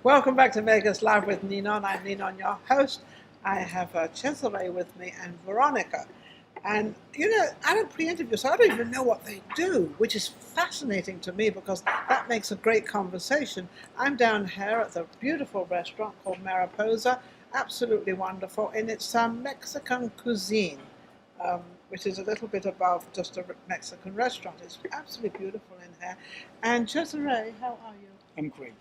Welcome back to Vegas Live with Ninon. I'm Ninon, your host. I have Cesare with me and Veronica. And, you know, I don't pre-interview, so I don't even know what they do, which is fascinating to me because that makes a great conversation. I'm down here at the beautiful restaurant called Mariposa, absolutely wonderful, and it's Mexican cuisine, which is a little bit above just a Mexican restaurant. It's absolutely beautiful in here. And Cesare, how are you? I'm great.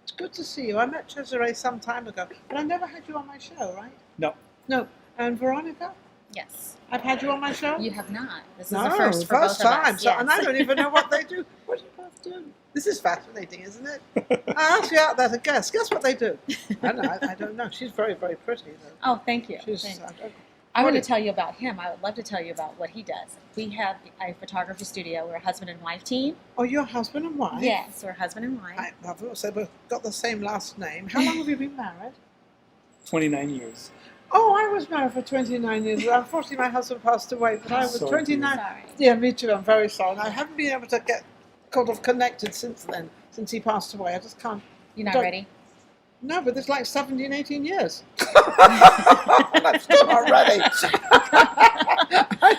It's good to see you. I met Cesare some time ago, but I never had you on my show, right? No. No. And Veronica? Yes. I've had you on my show? You have not. This is No, the first for both time. of us. So, Yes. and I don't even know what they do. What do you both do? This is fascinating, isn't it? I asked you out there to guess. Guess what they do? I don't know. She's very, very pretty, though. Oh, thank you. She's, Thank you. I want to tell you about him. I would love to tell you about what he does. We have a photography studio. We're a husband and wife team. Oh, you're husband and wife? Yes, we're husband and wife. I've also got the same last name. How long have you been married? 29 years. Oh, I was married for 29 years. Unfortunately, my husband passed away, but I was Sorry. 29. Sorry. Yeah, me too. I'm very sorry. And I haven't been able to get kind of connected since then, since he passed away. I just can't. You're not ready? No, but it's like 17, 18 years. I'm still not ready.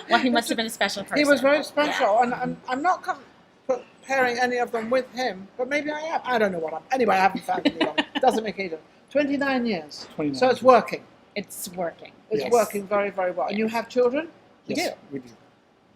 Well, he must have been a special person. He was very special, Yeah. and I'm not comparing any of them with him, but maybe I am. I don't know what I'm. Anyway, I haven't found anyone. Doesn't make any difference. 29 years. 29 So it's working. It's working. It's Yes. working very, very well. And you have children? Yes, do. we do.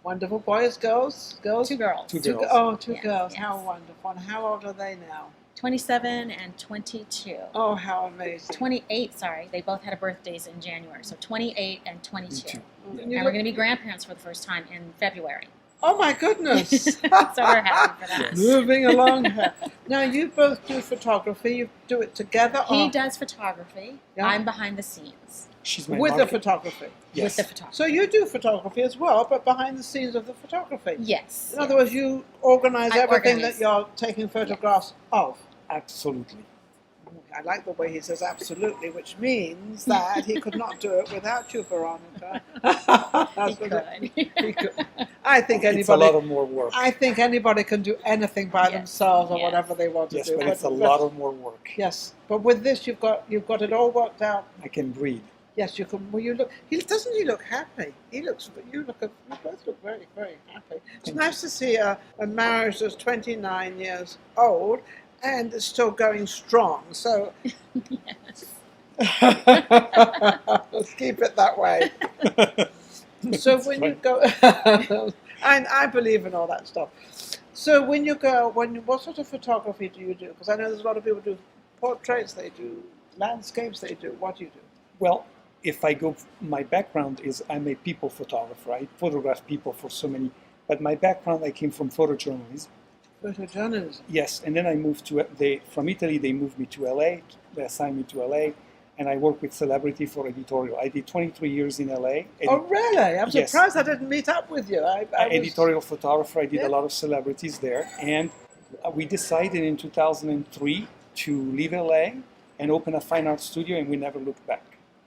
Wonderful. Boys, girls? Girls? Two girls. Two Two girls. Oh, two Yes, girls. yes. How wonderful. And how old are they now? 27 and 22. Oh, how amazing. 28, sorry. They both had birthdays in January. So 28 and 22. Me too. And And you we're look- going to be grandparents for the first time in February. Oh, my goodness. So we're happy for that. Moving along here. Now, you both do photography. You do it together? He or does photography. Yeah. I'm behind the scenes She's my with the market. photography? Yes. with the photography. So you do photography as well, but behind the scenes of the photography. Yes. In other words, you organize I everything organize. that you're taking photographs of. Absolutely. I like the way he says absolutely, which means that he could not do it without you, Veronica. That's He what could. he could. I think It's a lot anybody. of more work. I think anybody can do anything by Yes. themselves or Yes. whatever they want to Yes, do. but it's a lot of more work. Yes, but with this, you've got it all worked out. I can breathe. Yes, you can. Well, you look. Doesn't he look happy? He looks. You both look very, very happy. It's Thank nice to see a marriage that's 29 years old and is still going strong. So Yes. let's keep it that way. So That's when you fine. go, I believe in all that stuff. So when you go, what sort of photography do you do? Because I know there's a lot of people who do portraits, they do landscapes, they do. What do you do? Well, if I go, my background is I'm a people photographer. I photograph people for so many, but my background, I came from photojournalism. Photojournalism. Yes, and then I moved from Italy, they moved me to LA, they assigned me to LA, and I work with celebrity for editorial. I did 23 years in LA. Oh, really? I'm Yes. surprised I didn't meet up with you. I was, Editorial photographer. I did Yeah. a lot of celebrities there, and we decided in 2003 to leave LA and open a fine art studio, and we never looked back.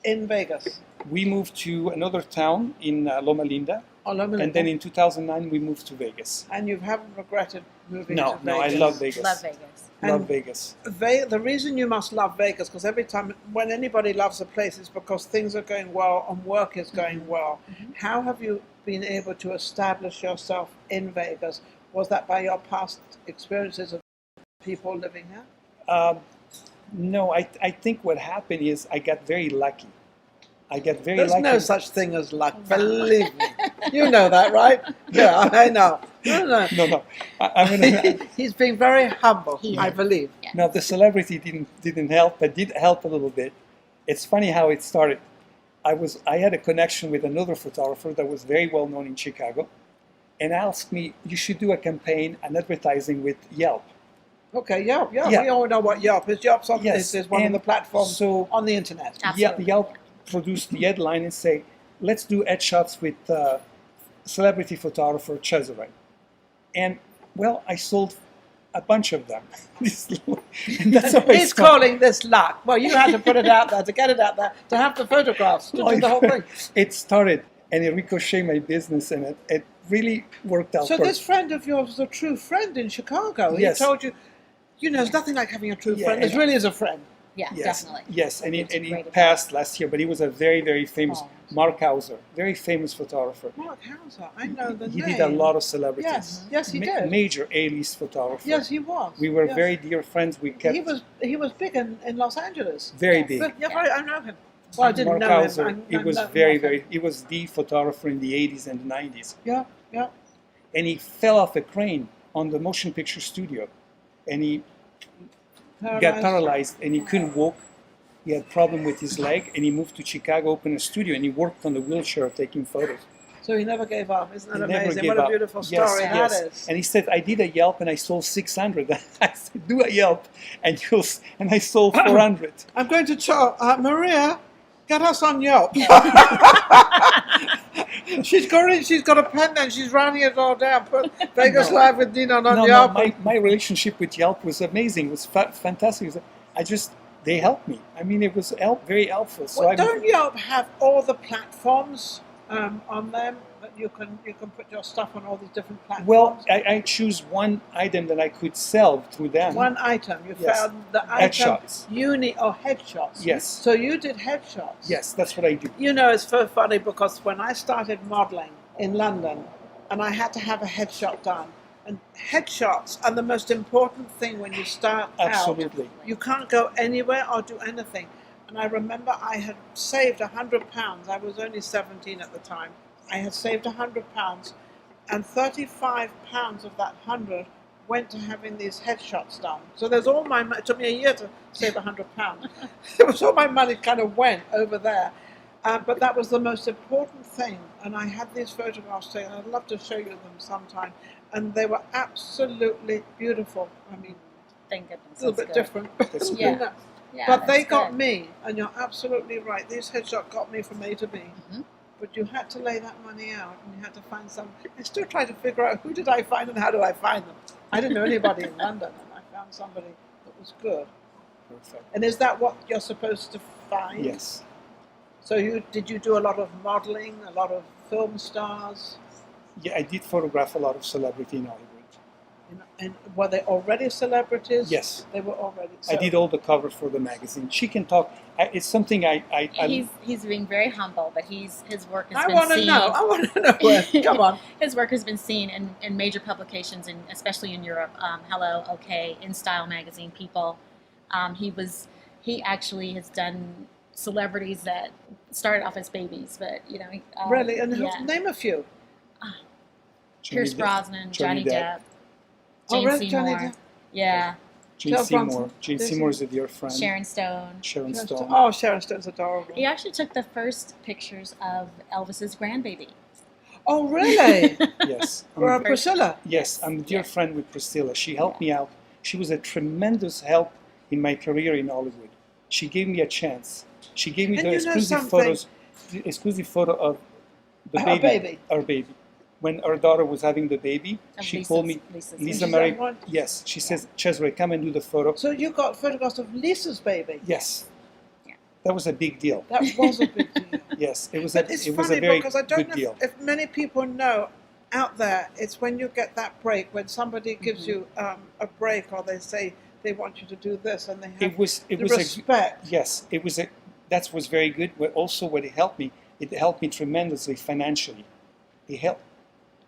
in Vegas. We moved to another town in Loma Linda, Oh, Loma and then Linda. in 2009 we moved to Vegas. And you haven't regretted moving No, to Vegas? no, I love Vegas. Love Vegas. Love And- Vegas. The reason you must love Vegas, because every time when anybody loves a place, it's because things are going well and work is going well. How have you been able to establish yourself in Vegas? Was that by your past experiences of people living here? No, I think what happened is I got very lucky. I got very There's lucky. no such thing as luck, believe me. You know that, right? Yeah, I know. No. No. I'm gonna, He's being very humble, He I is. believe. Yes. no, the celebrity didn't help, but did help a little bit. It's funny how it started. I had a connection with another photographer that was very well known in Chicago, and asked me, "You should do a campaign, an advertising with Yelp." Okay, Yelp. Yeah, Yeah. we all know what Yelp is. Yelp's on, Yes, is one of and the platforms so- on the internet. Absolutely. Yelp produced the headline and say, "Let's do headshots with celebrity photographer Cesare." And well, I sold a bunch of them. And that's how I He's started. calling this luck. Well, you had to put it out there to get it out there, to have the photographs, to do the whole thing. It started, and it ricocheted my business, and it really worked out. So perfect. this friend of yours was a true friend in Chicago. Yes. He told you, You know, there's nothing like having a true Yeah, friend. This and- really is a friend. Yeah, Yes, definitely. yes, and It's he great passed last year, but he was a very, very famous Oh. Mark Hauser, very famous photographer. Mark Hauser, I know the He name. did a lot of celebrities. Yes, yes, he did. Major A-list photographer. Yes, he was. We were Yes. very dear friends. We kept He was big in Los Angeles. very Yes. big. But, yeah, Yeah. I know him. Well, I didn't Mark know Hauser, him. he was he was the photographer in the 80s and the 90s. Yeah, yeah. And he fell off a crane on the motion picture studio. And he got paralyzed and he couldn't walk. He had problem with his leg and he moved to Chicago, opened a studio, and he worked on the wheelchair taking photos. So he never gave up. Isn't that He never amazing? gave What a up. beautiful Yes, story yes. that is. And he said, I did a Yelp and I sold 600. I said, do a Yelp. And I sold 400. I'm going to tell Maria, get us on Yelp. she's got a pen and she's writing it all down. Put Vegas No. Live with Ninon on No, Yelp. my relationship with Yelp was amazing. It was fantastic. They helped me. I mean, it was very helpful. So Well, don't Yelp have all the platforms on them that you can put your stuff on all these different platforms? well, I choose one item that I could sell through them. One item. You Yes. found the item. Headshots. Headshots. Yes. So you did headshots. Yes, that's what I do. You know, it's so funny because when I started modeling in London and I had to have a headshot done, and headshots are the most important thing when you start Absolutely. out. You can't go anywhere or do anything. And I remember I had saved £100. I was only 17 at the time. I had saved £100 and £35 of that 100 went to having these headshots done. So there's all my money. It took me a year to save £100. It was all my money kind of went over there. But that was the most important thing. And I had these photographs taken. I'd love to show you them sometime. And they were absolutely beautiful. I mean, Thank goodness. a little that's bit good. different. That's you good. know. Yeah, But they that's got good. me, and you're absolutely right. These headshots got me from A to B. Mhm. But you had to lay that money out, and you had to find some. I still try to figure out who did I find and how did I find them. I didn't know anybody in London, and I found somebody that was good. Perfect. And is that what you're supposed to find? Yes. So did you do a lot of modeling, a lot of film stars? Yeah, I did photograph a lot of celebrity in Hollywood. And were they already celebrities? Yes. They were already. I did all the covers for the magazine. She can talk. It's something He's being very humble, but his work has I been want to seen. know. I want to know. Where. Come on. His work has been seen in major publications, and especially in Europe. Hello, OK, In Style magazine, People. He actually has done celebrities that started off as babies, but Really? And yeah. name a few. Pierce Brosnan, Johnny Depp, Oh, Jane really? Seymour, Johnny Depp? yeah, Jane Joe Seymour. Bronson. Jane There's Seymour is a dear friend. Sharon Stone. Sharon Stone. Oh, Sharon Stone's adorable. He actually took the first pictures of Elvis's grandbaby. Oh, really? Yes. For Priscilla? Yes, I'm a dear Yes. friend with Priscilla. She helped me out. She was a tremendous help in my career in Hollywood. She gave me a chance. She gave me And the you know exclusive photo of the Her baby, baby. our baby. When our daughter was having the baby, Of she Lisa's- called me, Lisa's Lisa baby. Marie. Is that one? Yes, she says, Cesare, come and do the photo. So you got photographs of Lisa's baby? Yes. Yeah. That was a big deal. That was a big deal. Yes, it was But a it's it was funny a very because I don't good know deal. if many people know out there, it's when you get that break, when somebody gives you a break or they say they want you to do this and they have It was the a respect. yes. It was a that was very good. But also, what it helped me tremendously financially. It helped.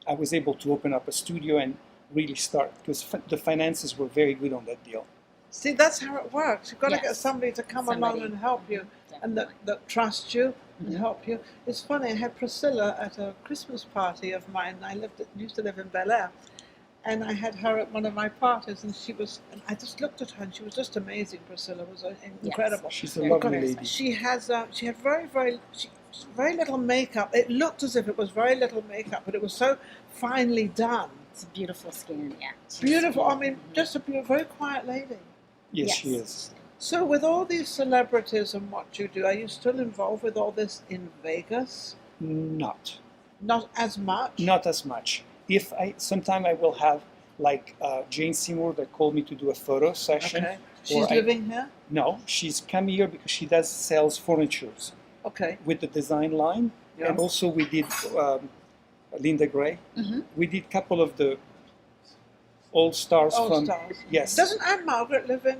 I was able to open up a studio and really start because the finances were very good on that deal. See, that's how it works. You've got to get Yes. somebody to come along Somebody. and help you and that Definitely. trusts you and Mhm. help you. It's funny, I had Priscilla at a Christmas party of mine. I used to live in Bel Air. And I had her at one of my parties, and and I just looked at her, and she was just amazing. Priscilla was incredible. She's a Very lovely very lady. She had very little makeup. It looked as if it was very little makeup, but it was so finely done. It's a beautiful skin, yeah. She's- Beautiful. I mean, Mhm. just a very quiet lady. Yes, Yes. she is. So with all these celebrities and what you do, are you still involved with all this in Vegas? Not As much? not as much. If sometime I will have like Jane Seymour that called me to do a photo session. Okay. She's or living here? No, she's come here because she does sells furnitures Okay. with the design line, Yeah. and also we did Linda Gray. Mhm. We did a couple of the All Stars All from Stars. yes. Doesn't Anne Margaret live in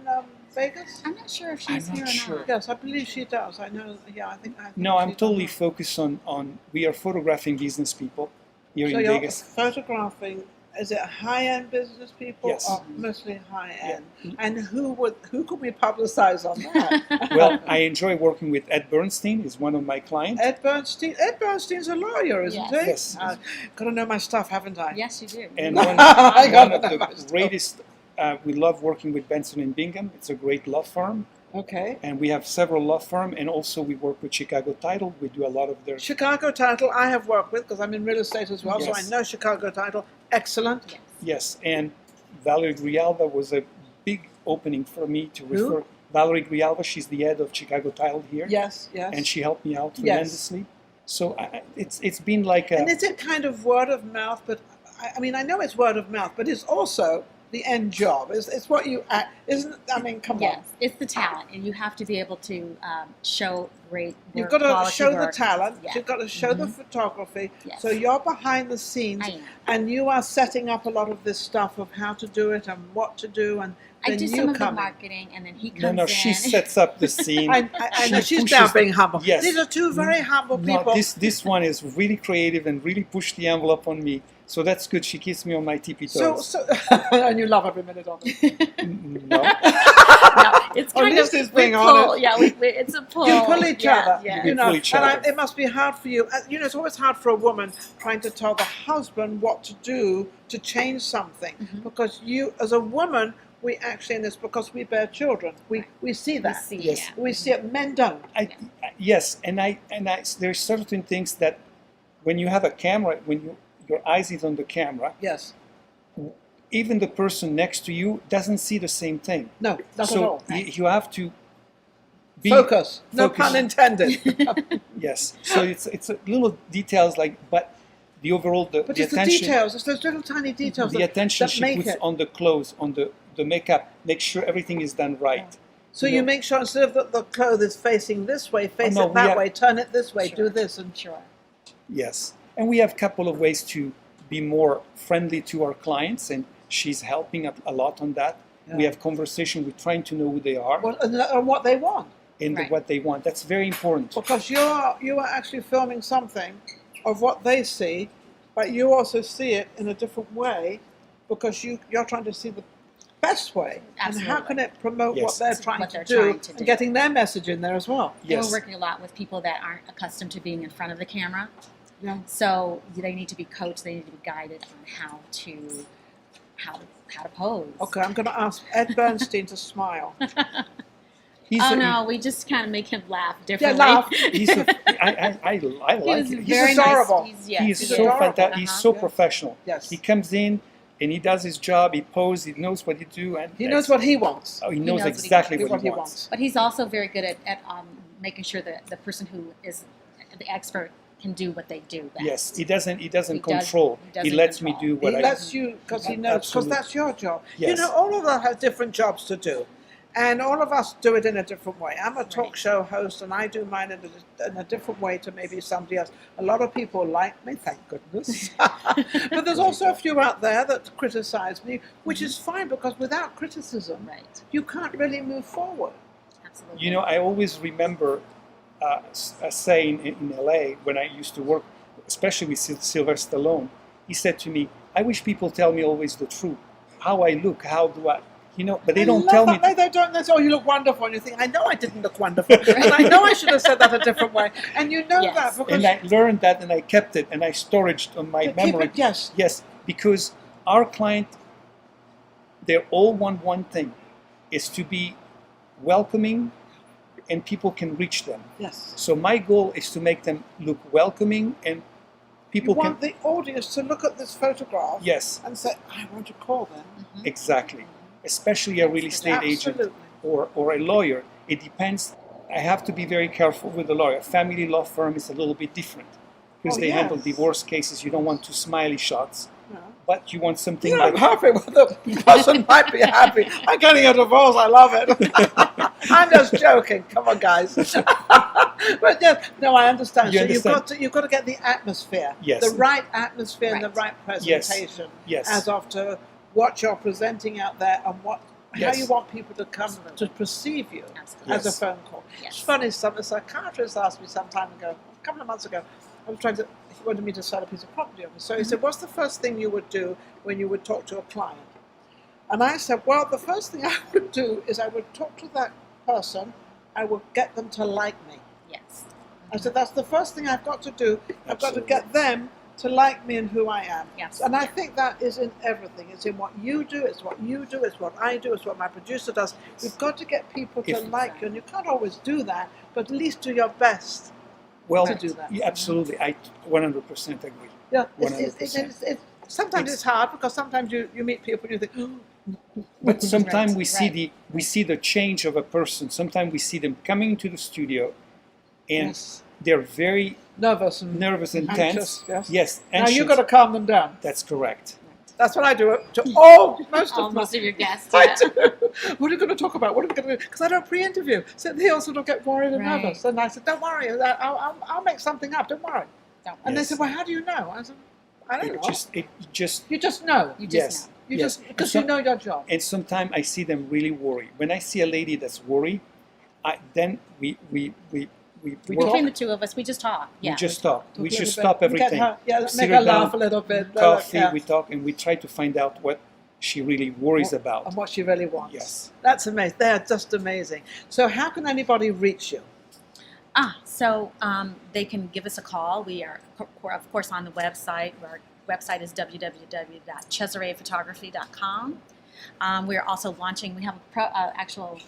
Vegas? I'm not sure if I'm she's not here or sure. not. Yes, I believe she does. I know. Yeah, I think. No, I'm she's totally on focused on we are photographing business people here So in you're Vegas. photographing. Is it high-end business people Yes. or mostly high-end? And who could we publicize on that? Well, I enjoy working with Ed Bernstein. He's one of my clients. Ed Bernstein. Ed Bernstein's a lawyer, isn't Yes. he? Yes. Got to know my stuff, haven't I? Yes, you do. And You- one, I one gotta of know the my stuff. greatest, we love working with Benson and Bingham. It's a great law firm. Okay. And we have several law firms, and also we work with Chicago Title. We do a lot of their. Chicago Title I have worked with because I'm in real estate as well, so I Yes. know Chicago Title. Excellent. Yes. Yes, and Valerie Grijalva was a big opening for me to Who? refer. Valerie Grijalva, she's the head of Chicago Title here, Yes, yes. and she helped me out Yes. tremendously. So it's been like a. And is it kind of word of mouth? But I mean, I know it's word of mouth, but it's also the end job. It's what you act, isn't it? I mean, come Yes, on. it's the talent, and you have to be able to show great work, You've got to quality show the work. talent. Yeah. You've got to show the photography. Yes. So you're behind the scenes, I am. and you are setting up a lot of this stuff of how to do it and what to do, and I then do you some of the come in. marketing, and then he comes No, in. she sets up the scene. I know She she's now pushes- being humble. Yes. These are two very humble No, people. this one is really creative and really pushed the envelope on me. So that's good. She keeps me on my tippy toes. And you love every minute of it. No, No, it's At kind least of it's being we pull, honest. Yeah, it's a pull. You pull each Yeah, other, Yeah. We you know, pull each and other. it must be hard for you. You know, it's always hard for a woman trying to tell the husband what to do to change something, because you, as a woman, we actually, and it's because we bear children, we see that. See, Yes. yeah. We see it. Men don't. yes, and I there's certain things that when you have a camera, when your eyes is on the camera, Yes. even the person next to you doesn't see the same thing. No, not at So all. you have to be Focus. No focus. pun intended. Yes. So it's a little details like, but the overall But the it's the attention. details. It's those little tiny details The that, attention that she make puts it. on the clothes, on the makeup, make sure everything is done right. So you you know- make sure instead of the clothes is facing this way, face no, it that we have- way, turn it this way, Sure. do this, and Sure. Yes. And we have a couple of ways to be more friendly to our clients, and she's helping a lot on that. We Yeah. have conversation, we're trying to know who they are and what they want. and Right. what they want. That's very important. Because you are actually filming something of what they see, but you also see it in a different way because you're trying to see the best way. And how Absolutely. can it promote Yes. what they're trying What to they're do trying to do. and getting their message in there as well? And Yes. we're working a lot with people that aren't accustomed to being in front of the camera. Yeah. So they need to be coached. They need to be guided on how to pose. Okay, I'm going to ask Ed Bernstein to smile. He's Oh a- no, we just kind of make him laugh Yeah, differently. laugh. He's a, I He like was it. very adorable. nice. Yes, He is he's so adorable. fantastic. He's so Yeah. professional. Yes. He comes in and he does his job. He poses. He knows what he do. And He knows what he wants. Oh, he knows knows what he exactly wants. what he What he wants. wants. But he's also very good at making sure that the person who is the expert can do what they do best. Yes, he doesn't He does- control. he He doesn't lets control. me do what He I lets you, because he knows, because Absolutely. that's your job. You Yes. know, all of us have different jobs to do. And all of us do it in a different way. I'm a talk Right. show host, and I do mine in a different way to maybe somebody else. A lot of people like me, thank goodness. But there's also a few out there that criticize me, which is fine, because without criticism, Right. you can't really move forward. Absolutely. You know, I always remember a saying in LA when I used to work, especially with Sylvester Stallone. He said to me, "I wish people tell me always the truth. How I look, how do I, you know, but they don't love tell that. me." No, they don't. They say, "Oh, you look wonderful," and you think, "I know I didn't look wonderful, and I know I should have said that a different way." And you know Yes. that because And I learned that, and I kept it, and I storaged on my keep memory. it, yes. Yes, because our client, they all want one thing, is to be welcoming, and people can reach them. Yes. So my goal is to make them look welcoming, and You people want can. the audience to look at this photograph Yes, and say, "I want to call them." exactly. Especially a real estate agent Absolutely. or a lawyer. It depends. I have to be very careful with the lawyer. Family law firm is a little bit different because Oh, they handle yes. divorce cases. You don't want too smiley shots, No. but you want something You know, I'm that. happy with the person might be happy. I'm getting a divorce. I love it. I'm just joking. Come on, guys. But yeah, no, I understand. You So understand. you've got to get the atmosphere, Yes. the right atmosphere and the Right. right presentation, Yes. as of to what you're presenting out there and how Yes. you want people to come Absolutely. to perceive you Absolutely. as a Yes. phone call. Yes. It's funny, a psychiatrist asked me some time ago, a couple of months ago, he wanted me to sell a piece of property on me. So he said, what's the first thing you would do when you would talk to a client? And I said, well, the first thing I would do is I would talk to that person, I would get them to like me. Yes. I said, that's the first thing I've got to do. I've got to Absolutely. get them to like me and who I am. Yes. And I think that is in everything. It's in what you do, it's what you do, it's what I do, it's what my producer does. We've got to get people to like you, and you can't always do that, but at least do your best Well, to do that. yeah, absolutely. I 100% agree. Yeah, 100%. sometimes it's hard because sometimes you meet people and you think, oh, But sometimes we see Right. we see the change of a person. Sometimes we see them coming to the studio, and yes, they're very nervous and nervous and anxious, tense. yes. Now anxious. you've got to calm them down. That's correct. That's what I do to most of Most of your guests. I Yeah. do. What are you going to talk about? What are we going to do? Because I don't pre-interview. So they also don't get worried and Right. nervous. And I said, don't worry. I'll make something up. Don't worry. Don't And Yes. they said, well, how do you know? I said, I don't know. It just You just know. You just yes. know. You yes. just because And you know your job. And sometimes I see them really worried. When I see a lady that's worried, then we work, Between the two of us, we just talk. Yeah. we just talk. We a little just bit. stop Get everything. her- yeah, Sit make her her laugh down, a little bit. Coffee, yeah. we talk, and we try to find out what she really worries about. And what she really wants. Yes. That's amazing. They're just amazing. So how can anybody reach you? So they can give us a call. We are, of course, on the website. Our website is www.CesarayPhotography.com. We're also launching, we have actual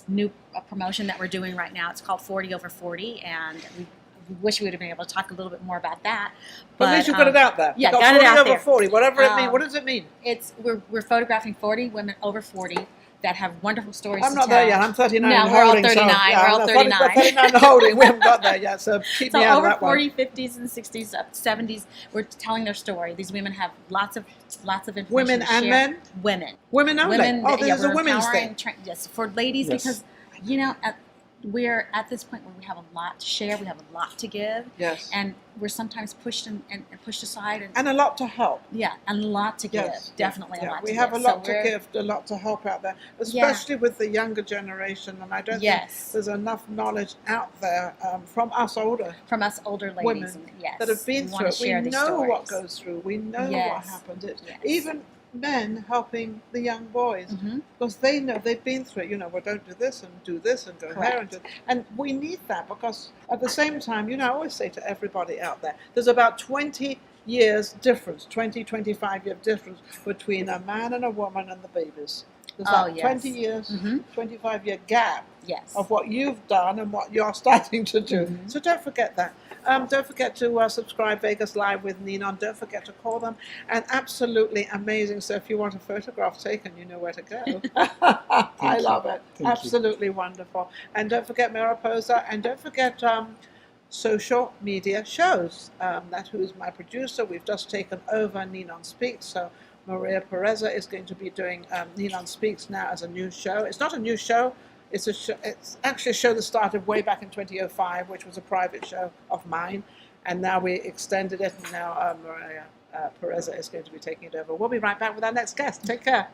new promotion that we're doing right now. It's called 40 over 40, and we wish we would have been able to talk a little bit more about that. But at least you got it out there. Yeah, You got got it 40 out over there. 40, whatever it means. Um, What does it mean? We're photographing 40 women over 40 that have wonderful stories I'm to not tell. there yet. I'm 39 No, and we're all holding. 39. So, yeah, We're all I'm 39. 39 and holding. We haven't got there yet, so keep So me out over of that 40, one. 50s, and 60s, 70s, we're telling their story. These women have lots of information Women to and share. men? Women. Women only. Oh, this is a we're women's empowering thing. yes, for ladies, Yes. because we're at this point where we have a lot to share, we have a lot to give, Yes. and we're sometimes pushed and pushed aside, And a lot to help. yeah, and a lot to give. Yes. Definitely a Yeah, lot to we give. have a So lot to we're- give, a lot to help out there, especially with the younger generation. And I don't think Yes. there's enough knowledge out there from us older From us older ladies, women and, yes, that have been we through wanna it. We share these know what stories. goes through. We know what Yes. happens. It's Yes. even men helping the young boys Mhm. because they know they've been through it. You know, well, don't do this and do this and go there and do. And we need that because at the same time, you know, I always say to everybody out there, there's about 20 years difference, 25-year difference between a man and a woman and the babies. There's Oh, that yes. 20 years, Mhm. 25-year gap Yes. of what you've done and what you're starting to do. Mhm. So don't forget that. Don't forget to subscribe Vegas Live with Ninon. Don't forget to call them. And absolutely amazing. So if you want a photograph taken, you know where to go. I love it. Thank you. Absolutely wonderful. And don't forget Mariposa. And don't forget social media shows. That who's my producer. We've just taken over Ninon Speaks. So Maria Pureza is going to be doing Ninon Speaks now as a new show. It's not a new show. It's actually a show that started way back in 2005, which was a private show of mine. And now we extended it, and now Maria Pureza is going to be taking it over. We'll be right back with our next guest. Take care.